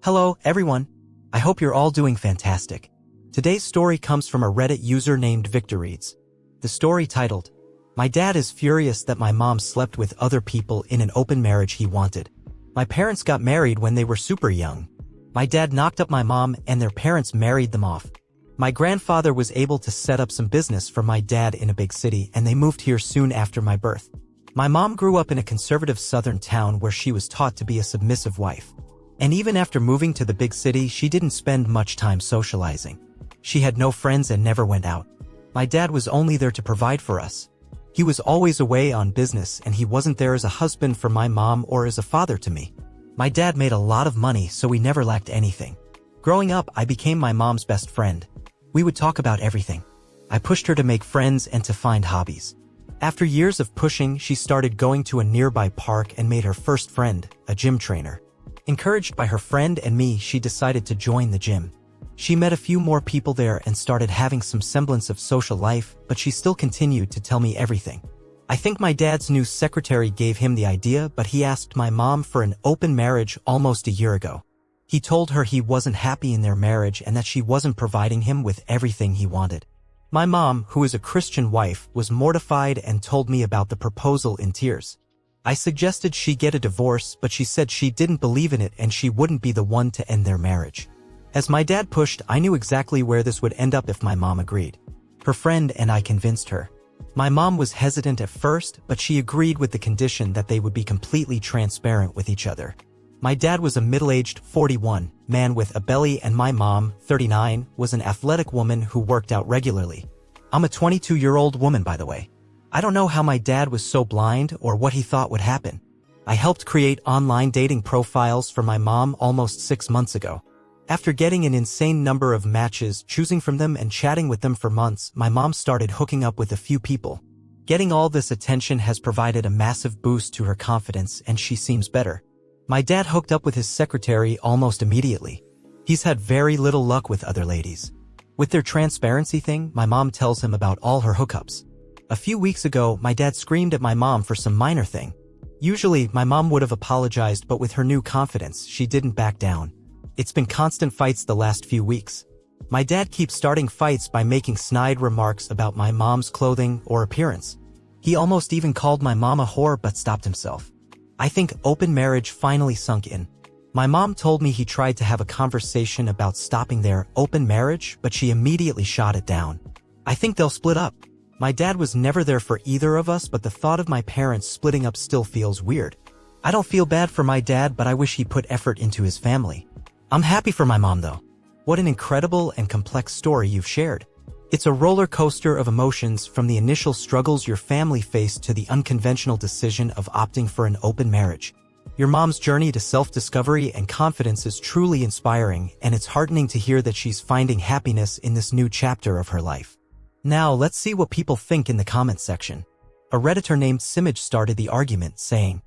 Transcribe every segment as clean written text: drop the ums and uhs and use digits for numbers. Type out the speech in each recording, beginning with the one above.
Hello, everyone. I hope you're all doing fantastic. Today's story comes from a Reddit user named Victor Reads. The story titled, "My dad is furious that my mom slept with other people in an open marriage he wanted. My parents got married when they were super young. My dad knocked up my mom and their parents married them off. My grandfather was able to set up some business for my dad in a big city and they moved here soon after my birth. My mom grew up in a conservative southern town where she was taught to be a submissive wife. And even after moving to the big city, she didn't spend much time socializing. She had no friends and never went out. My dad was only there to provide for us. He was always away on business and he wasn't there as a husband for my mom or as a father to me. My dad made a lot of money, so we never lacked anything. Growing up, I became my mom's best friend. We would talk about everything. I pushed her to make friends and to find hobbies. After years of pushing, she started going to a nearby park and made her first friend, a gym trainer. Encouraged by her friend and me, she decided to join the gym. She met a few more people there and started having some semblance of social life, but she still continued to tell me everything. I think my dad's new secretary gave him the idea, but he asked my mom for an open marriage almost a year ago. He told her he wasn't happy in their marriage and that she wasn't providing him with everything he wanted. My mom, who is a Christian wife, was mortified and told me about the proposal in tears. I suggested she get a divorce, but she said she didn't believe in it and she wouldn't be the one to end their marriage. As my dad pushed, I knew exactly where this would end up if my mom agreed. Her friend and I convinced her. My mom was hesitant at first, but she agreed with the condition that they would be completely transparent with each other. My dad was a middle-aged 41 man with a belly and my mom, 39, was an athletic woman who worked out regularly. I'm a 22-year-old woman, by the way. I don't know how my dad was so blind or what he thought would happen. I helped create online dating profiles for my mom almost 6 months ago. After getting an insane number of matches, choosing from them and chatting with them for months, my mom started hooking up with a few people. Getting all this attention has provided a massive boost to her confidence and she seems better. My dad hooked up with his secretary almost immediately. He's had very little luck with other ladies. With their transparency thing, my mom tells him about all her hookups. A few weeks ago, my dad screamed at my mom for some minor thing. Usually, my mom would have apologized, but with her new confidence, she didn't back down. It's been constant fights the last few weeks. My dad keeps starting fights by making snide remarks about my mom's clothing or appearance. He almost even called my mom a whore but stopped himself. I think open marriage finally sunk in. My mom told me he tried to have a conversation about stopping their open marriage, but she immediately shot it down. I think they'll split up. My dad was never there for either of us, but the thought of my parents splitting up still feels weird. I don't feel bad for my dad, but I wish he put effort into his family. I'm happy for my mom though. What an incredible and complex story you've shared. It's a roller coaster of emotions, from the initial struggles your family faced to the unconventional decision of opting for an open marriage. Your mom's journey to self-discovery and confidence is truly inspiring, and it's heartening to hear that she's finding happiness in this new chapter of her life. Now let's see what people think in the comments section. A Redditor named Simage started the argument, saying,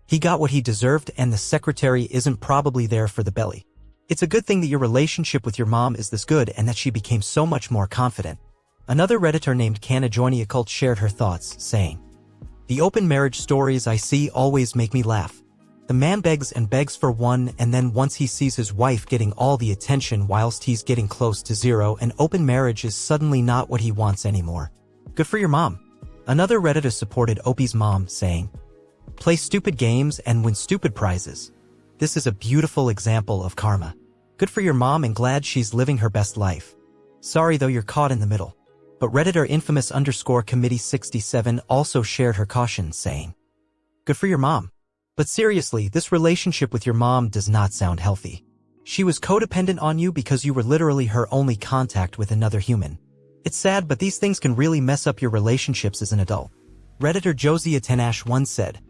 "He got what he deserved and the secretary isn't probably there for the belly. It's a good thing that your relationship with your mom is this good and that she became so much more confident." Another Redditor named karenpeople shared her thoughts, saying, "The open marriage stories I see always make me laugh. The man begs and begs for one, and then once he sees his wife getting all the attention whilst he's getting close to zero, an open marriage is suddenly not what he wants anymore. Good for your mom." Another Redditor supported Opie's mom, saying, "Play stupid games and win stupid prizes. This is a beautiful example of karma. Good for your mom and glad she's living her best life. Sorry though you're caught in the middle." But Redditor infamous_committee67 also shared her caution, saying, "Good for your mom. But seriously, this relationship with your mom does not sound healthy. She was codependent on you because you were literally her only contact with another human. It's sad, but these things can really mess up your relationships as an adult." Redditor Josia10 once said,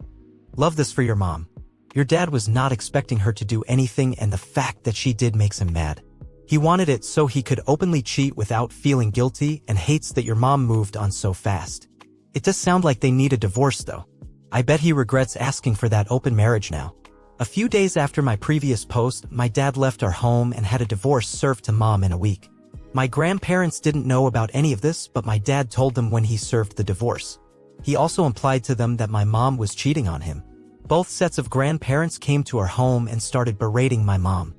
"Love this for your mom. Your dad was not expecting her to do anything, and the fact that she did makes him mad. He wanted it so he could openly cheat without feeling guilty, and hates that your mom moved on so fast. It does sound like they need a divorce though. I bet he regrets asking for that open marriage now." A few days after my previous post, my dad left our home and had a divorce served to mom in a week. My grandparents didn't know about any of this, but my dad told them when he served the divorce. He also implied to them that my mom was cheating on him. Both sets of grandparents came to our home and started berating my mom.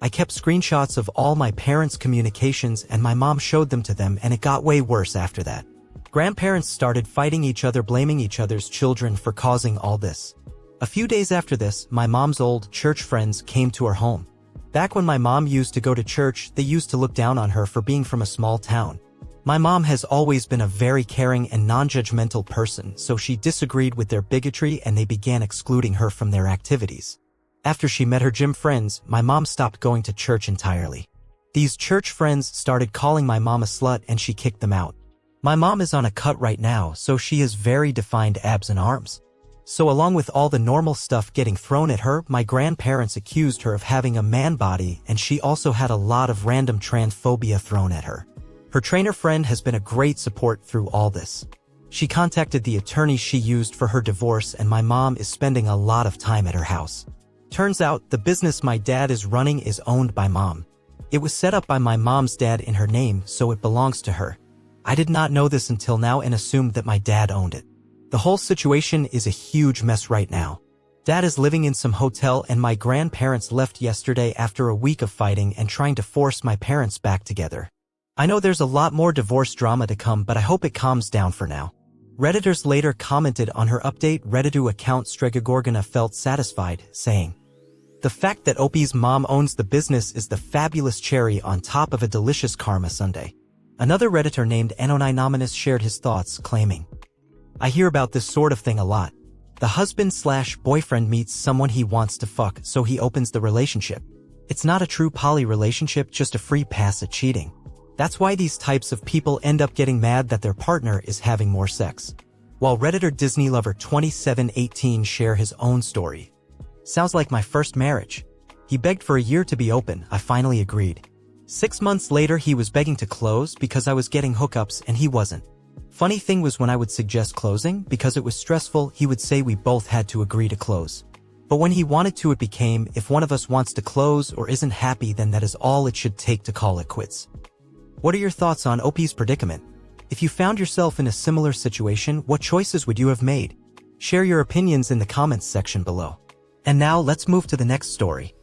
I kept screenshots of all my parents' communications and my mom showed them to them, and it got way worse after that. Grandparents started fighting each other, blaming each other's children for causing all this. A few days after this, my mom's old church friends came to her home. Back when my mom used to go to church, they used to look down on her for being from a small town. My mom has always been a very caring and non-judgmental person, so she disagreed with their bigotry and they began excluding her from their activities. After she met her gym friends, my mom stopped going to church entirely. These church friends started calling my mom a slut and she kicked them out. My mom is on a cut right now, so she has very defined abs and arms. So along with all the normal stuff getting thrown at her, my grandparents accused her of having a man body, and she also had a lot of random transphobia thrown at her. Her trainer friend has been a great support through all this. She contacted the attorney she used for her divorce, and my mom is spending a lot of time at her house. Turns out, the business my dad is running is owned by mom. It was set up by my mom's dad in her name, so it belongs to her. I did not know this until now and assumed that my dad owned it. The whole situation is a huge mess right now. Dad is living in some hotel and my grandparents left yesterday after a week of fighting and trying to force my parents back together. I know there's a lot more divorce drama to come, but I hope it calms down for now. Redditors later commented on her update. Redditu account Stregagorgana felt satisfied, saying, "The fact that Opie's mom owns the business is the fabulous cherry on top of a delicious karma sundae." Another Redditor named Anonymous shared his thoughts, claiming, "I hear about this sort of thing a lot. The husband/boyfriend meets someone he wants to fuck, so he opens the relationship. It's not a true poly relationship, just a free pass at cheating. That's why these types of people end up getting mad that their partner is having more sex." While Redditor DisneyLover2718 share his own story. "Sounds like my first marriage. He begged for a year to be open. I finally agreed. 6 months later he was begging to close because I was getting hookups and he wasn't. Funny thing was, when I would suggest closing because it was stressful, he would say we both had to agree to close. But when he wanted to, it became, if one of us wants to close or isn't happy, then that is all it should take to call it quits." What are your thoughts on OP's predicament? If you found yourself in a similar situation, what choices would you have made? Share your opinions in the comments section below. And now let's move to the next story.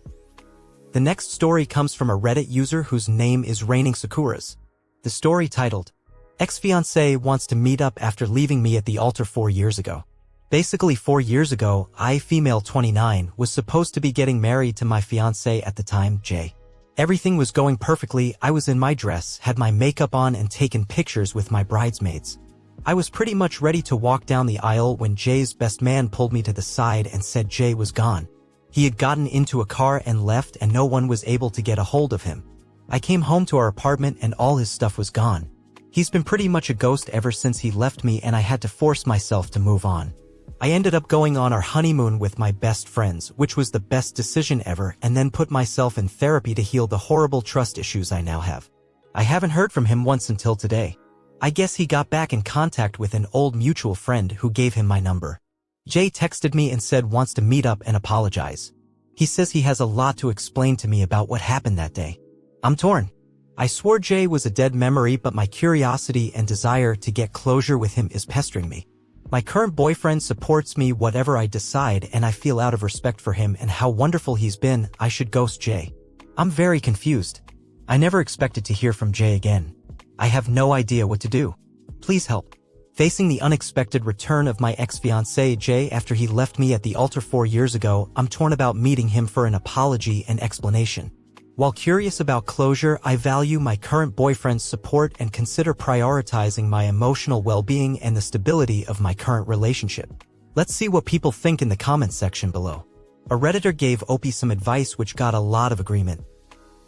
The next story comes from a Reddit user whose name is Raining Sakuras. The story titled, "Ex-fiancé wants to meet up after leaving me at the altar 4 years ago." Basically 4 years ago, I, female 29, was supposed to be getting married to my fiancé at the time, Jay. Everything was going perfectly. I was in my dress, had my makeup on and taken pictures with my bridesmaids. I was pretty much ready to walk down the aisle when Jay's best man pulled me to the side and said Jay was gone. He had gotten into a car and left and no one was able to get a hold of him. I came home to our apartment and all his stuff was gone. He's been pretty much a ghost ever since he left me and I had to force myself to move on. I ended up going on our honeymoon with my best friends, which was the best decision ever, and then put myself in therapy to heal the horrible trust issues I now have. I haven't heard from him once until today. I guess he got back in contact with an old mutual friend who gave him my number. Jay texted me and said wants to meet up and apologize. He says he has a lot to explain to me about what happened that day. I'm torn. I swore Jay was a dead memory, but my curiosity and desire to get closure with him is pestering me. My current boyfriend supports me whatever I decide, and I feel out of respect for him and how wonderful he's been, I should ghost Jay. I'm very confused. I never expected to hear from Jay again. I have no idea what to do. Please help. Facing the unexpected return of my ex-fiancé Jay after he left me at the altar 4 years ago, I'm torn about meeting him for an apology and explanation. While curious about closure, I value my current boyfriend's support and consider prioritizing my emotional well-being and the stability of my current relationship. Let's see what people think in the comments section below. A Redditor gave Opie some advice which got a lot of agreement.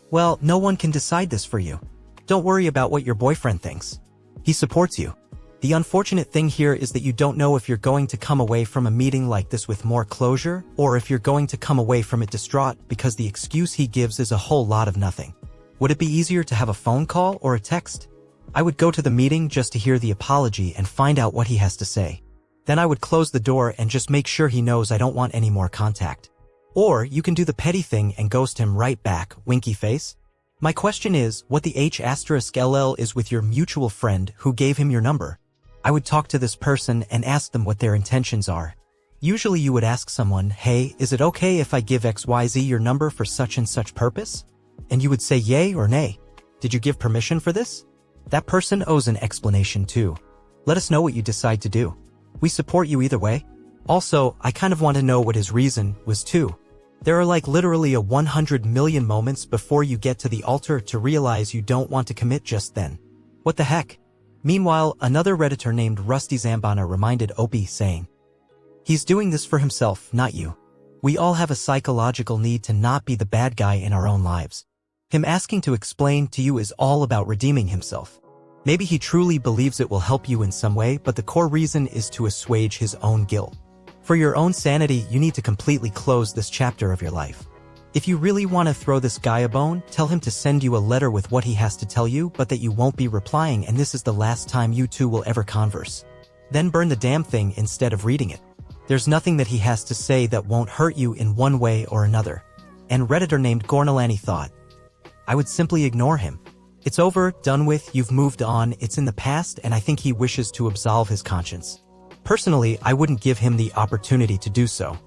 Well, no one can decide this for you. Don't worry about what your boyfriend thinks. He supports you. The unfortunate thing here is that you don't know if you're going to come away from a meeting like this with more closure, or if you're going to come away from it distraught because the excuse he gives is a whole lot of nothing. Would it be easier to have a phone call or a text? I would go to the meeting just to hear the apology and find out what he has to say. Then I would close the door and just make sure he knows I don't want any more contact. Or you can do the petty thing and ghost him right back, winky face. My question is, what the H*LL is with your mutual friend who gave him your number? I would talk to this person and ask them what their intentions are. Usually you would ask someone, hey, is it okay if I give XYZ your number for such and such purpose? And you would say yay or nay. Did you give permission for this? That person owes an explanation too. Let us know what you decide to do. We support you either way. Also, I kind of want to know what his reason was too. There are like literally a 100 million moments before you get to the altar to realize you don't want to commit just then. What the heck? Meanwhile, another Redditor named Rusty Zambana reminded Opie, saying, "He's doing this for himself, not you. We all have a psychological need to not be the bad guy in our own lives. Him asking to explain to you is all about redeeming himself. Maybe he truly believes it will help you in some way, but the core reason is to assuage his own guilt. For your own sanity, you need to completely close this chapter of your life. If you really want to throw this guy a bone, tell him to send you a letter with what he has to tell you, but that you won't be replying, and this is the last time you two will ever converse. Then burn the damn thing instead of reading it. There's nothing that he has to say that won't hurt you in one way or another." And Redditor named Gornalani thought, "I would simply ignore him. It's over, done with, you've moved on, it's in the past, and I think he wishes to absolve his conscience. Personally, I wouldn't give him the opportunity to do so.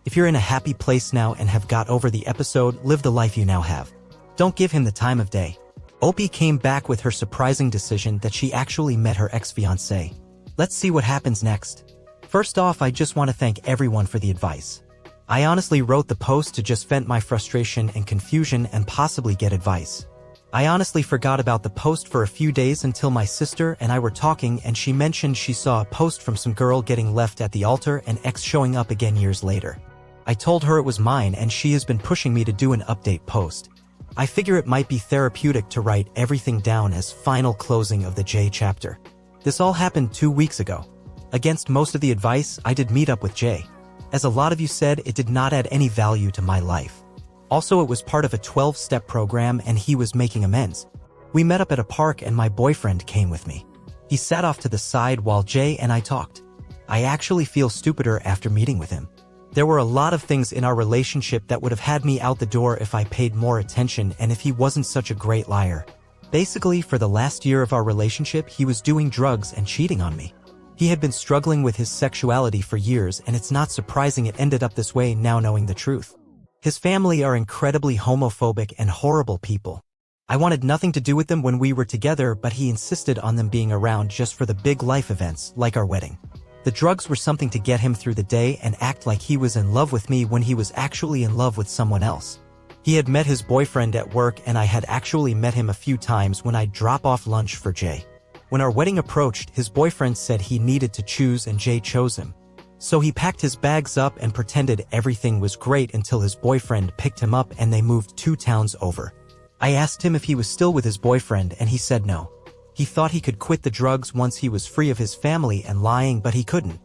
If you're in a happy place now and have got over the episode, live the life you now have. Don't give him the time of day." Opie came back with her surprising decision that she actually met her ex-fiancé. Let's see what happens next. First off, I just want to thank everyone for the advice. I honestly wrote the post to just vent my frustration and confusion and possibly get advice. I honestly forgot about the post for a few days until my sister and I were talking and she mentioned she saw a post from some girl getting left at the altar and ex showing up again years later. I told her it was mine and she has been pushing me to do an update post. I figure it might be therapeutic to write everything down as final closing of the J chapter. This all happened 2 weeks ago. Against most of the advice, I did meet up with Jay. As a lot of you said, it did not add any value to my life. Also, it was part of a 12-step program and he was making amends. We met up at a park and my boyfriend came with me. He sat off to the side while Jay and I talked. I actually feel stupider after meeting with him. There were a lot of things in our relationship that would have had me out the door if I paid more attention and if he wasn't such a great liar. Basically, for the last year of our relationship, he was doing drugs and cheating on me. He had been struggling with his sexuality for years, and it's not surprising it ended up this way now knowing the truth. His family are incredibly homophobic and horrible people. I wanted nothing to do with them when we were together, but he insisted on them being around just for the big life events, like our wedding. The drugs were something to get him through the day and act like he was in love with me when he was actually in love with someone else. He had met his boyfriend at work and I had actually met him a few times when I'd drop off lunch for Jay. When our wedding approached, his boyfriend said he needed to choose and Jay chose him. So he packed his bags up and pretended everything was great until his boyfriend picked him up and they moved 2 towns over. I asked him if he was still with his boyfriend and he said no. He thought he could quit the drugs once he was free of his family and lying, but he couldn't.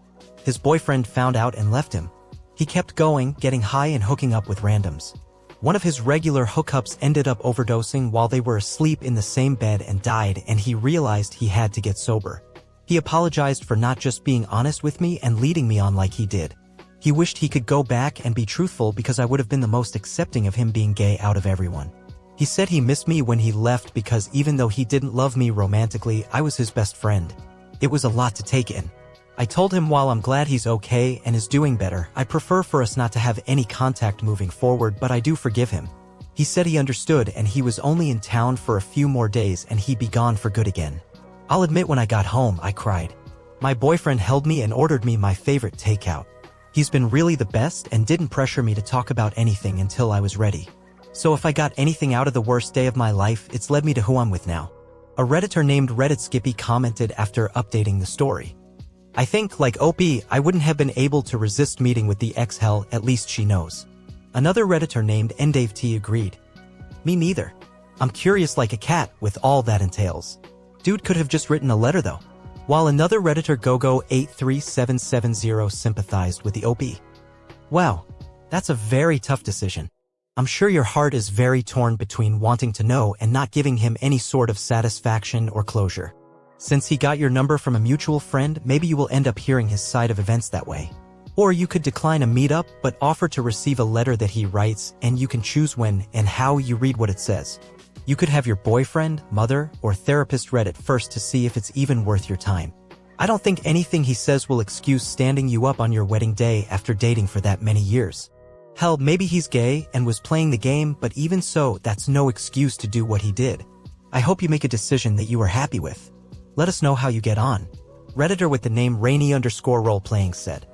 His boyfriend found out and left him. He kept going, getting high and hooking up with randoms. One of his regular hookups ended up overdosing while they were asleep in the same bed and died, and he realized he had to get sober. He apologized for not just being honest with me and leading me on like he did. He wished he could go back and be truthful because I would have been the most accepting of him being gay out of everyone. He said he missed me when he left because even though he didn't love me romantically, I was his best friend. It was a lot to take in. I told him while I'm glad he's okay and is doing better, I prefer for us not to have any contact moving forward, but I do forgive him. He said he understood and he was only in town for a few more days and he'd be gone for good again. I'll admit when I got home, I cried. My boyfriend held me and ordered me my favorite takeout. He's been really the best and didn't pressure me to talk about anything until I was ready. So if I got anything out of the worst day of my life, it's led me to who I'm with now. A Redditor named Reddit Skippy commented after updating the story. I think, like OP, I wouldn't have been able to resist meeting with the ex-hell, at least she knows. Another Redditor named NDaveT agreed. Me neither. I'm curious like a cat with all that entails. Dude could have just written a letter though. While another Redditor GoGo83770 sympathized with the OP. Wow, that's a very tough decision. I'm sure your heart is very torn between wanting to know and not giving him any sort of satisfaction or closure. Since he got your number from a mutual friend, maybe you will end up hearing his side of events that way. Or you could decline a meetup but offer to receive a letter that he writes and you can choose when and how you read what it says. You could have your boyfriend, mother, or therapist read it first to see if it's even worth your time. I don't think anything he says will excuse standing you up on your wedding day after dating for that many years. Hell, maybe he's gay and was playing the game, but even so, that's no excuse to do what he did. I hope you make a decision that you are happy with. Let us know how you get on. Redditor with the name Rainy_roleplaying said,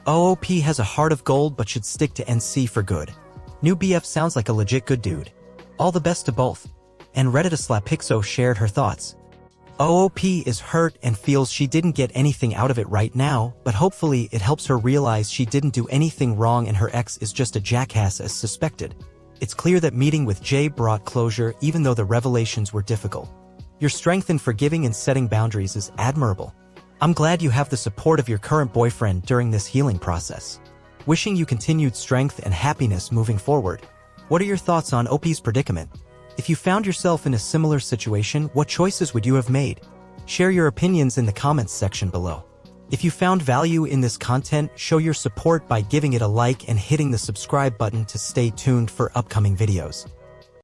OOP has a heart of gold but should stick to NC for good. New BF sounds like a legit good dude. All the best to both. And Reddit_Pixo shared her thoughts. OOP is hurt and feels she didn't get anything out of it right now, but hopefully it helps her realize she didn't do anything wrong and her ex is just a jackass as suspected. It's clear that meeting with Jay brought closure even though the revelations were difficult. Your strength in forgiving and setting boundaries is admirable. I'm glad you have the support of your current boyfriend during this healing process. Wishing you continued strength and happiness moving forward. What are your thoughts on OP's predicament? If you found yourself in a similar situation, what choices would you have made? Share your opinions in the comments section below. If you found value in this content, show your support by giving it a like and hitting the subscribe button to stay tuned for upcoming videos.